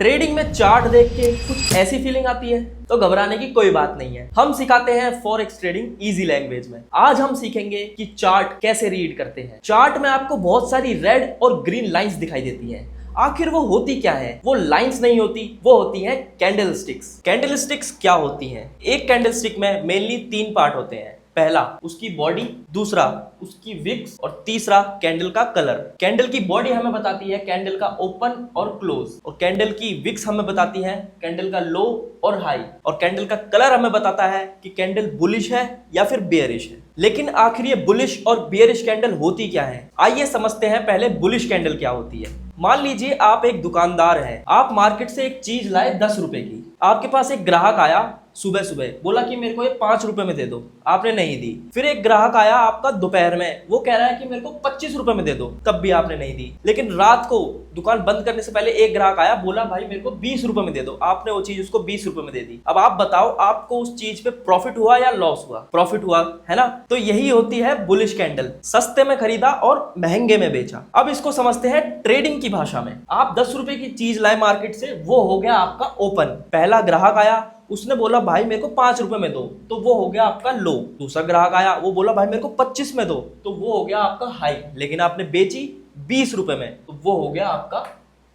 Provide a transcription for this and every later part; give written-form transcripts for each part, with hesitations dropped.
Trading में chart देख के कुछ ऐसी फीलिंग आती है तो घबराने की कोई बात नहीं है। हम सिखाते हैं फॉरेक्स ट्रेडिंग इजी लैंग्वेज में। आज हम सीखेंगे कि चार्ट कैसे रीड करते हैं। चार्ट में आपको बहुत सारी रेड और ग्रीन लाइंस दिखाई देती हैं। आखिर वो होती क्या है? वो लाइंस नहीं होती, वो होती हैं कैंडलस्टिक्स। कैंडलस्टिक्स क्या होती हैं? एक कैंडलस्टिक में मेनली 3 पार्ट होते हैं। पहला उसकी बॉडी, दूसरा उसकी विक्स और तीसरा कैंडल का कलर। कैंडल की बॉडी हमें बताती है कैंडल का ओपन और क्लोज, और कैंडल की विक्स हमें बताती है कैंडल का लो और हाई, और कैंडल का कलर हमें बताता है कि कैंडल बुलिश है या फिर बेयरिश है। लेकिन आखिर ये बुलिश और बेयरिश कैंडल होती क्या है? आइए समझते हैं पहले बुलिश कैंडल क्या होती है। मान लीजिए आप एक दुकानदार हैं, आप मार्केट से एक चीज लाए 10 रुपए की। आपके पास एक ग्राहक आया सुबह सुबह, बोला कि मेरे को ये 5 रुपए में दे दो, आपने नहीं दी। फिर एक ग्राहक आया आपका दोपहर में, वो कह रहा है कि मेरे को 25 रुपए में दे दो, तब भी आपने नहीं दी। लेकिन रात को दुकान बंद करने से पहले एक ग्राहक आया, बोला भाई मेरे को 20 रुपए में दे दो, आपने वो चीज उसको 20 रुपए में दे दी। अब आप बताओ आपको उस चीज पे प्रॉफिट हुआ या लॉस हुआ? प्रॉफिट हुआ, है ना? तो यही होती है बुलिश कैंडल। सस्ते में खरीदा और महंगे में बेचा। अब इसको समझते हैं ट्रेडिंग की भाषा में। आप 10 रुपए की चीज लाए मार्केट से, वो हो गया आपका ओपन। पहला ग्राहक आया, उसने बोला भाई मेरे को 5 रुपए में दो, तो वो हो गया आपका लो। दूसरा ग्राहक आया, वो बोला भाई मेरे को 25 में दो, तो वो हो गया आपका हाई। लेकिन आपने बेची 20 रुपए में, तो वो हो गया आपका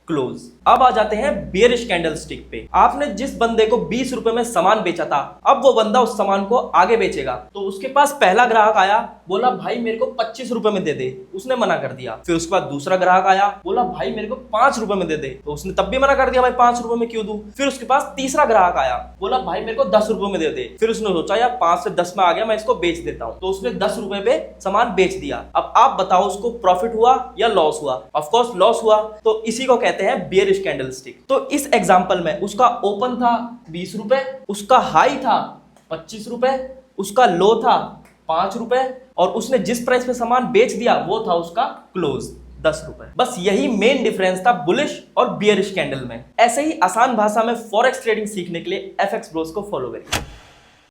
क्लोज। अब आ जाते हैं बेयरिश कैंडलस्टिक पे। आपने जिस बंदे को 20 रुपए में सामान बेचा था, अब वो बंदा उस सामान को आगे बेचेगा। तो उसके पास पहला ग्राहक आया, बोला भाई मेरे को 25 रुपए में दे दे, उसने मना कर दिया। फिर उसके बाद दूसरा ग्राहक आया, बोला भाई मेरे को 5 रुपए में दे दे, तो उसने तब भी मना कर दिया, भाई 5 रुपए में क्यों दूं। फिर उसके पास तीसरा ग्राहक आया, बोला भाई मेरे को 10 रुपए में दे दे। फिर उसने सोचा यार 5 से 10 में आ गया, मैं इसको बेच देता हूं, तो उसने 10 रुपए पे सामान बेच दिया। अब आप बताओ उसको प्रॉफिट हुआ या लॉस हुआ? ऑफ कोर्स लॉस हुआ। तो इसी को कहते हैं बेयरिश कैंडलस्टिक। तो इस एग्जांपल में उसका ओपन था 20 रुपए, उसका हाई था 25 रुपए, उसका लो था 5 रुपए, और उसने जिस प्राइस पे सामान बेच दिया वो था उसका क्लोज 10 रुपए। बस यही मेन डिफरेंस था बुलिश और बियरिश कैंडल में। ऐसे ही आसान भाषा में फॉरेक्स ट्रेडिंग सीखने के लिए FX Bros को फॉलो करिए।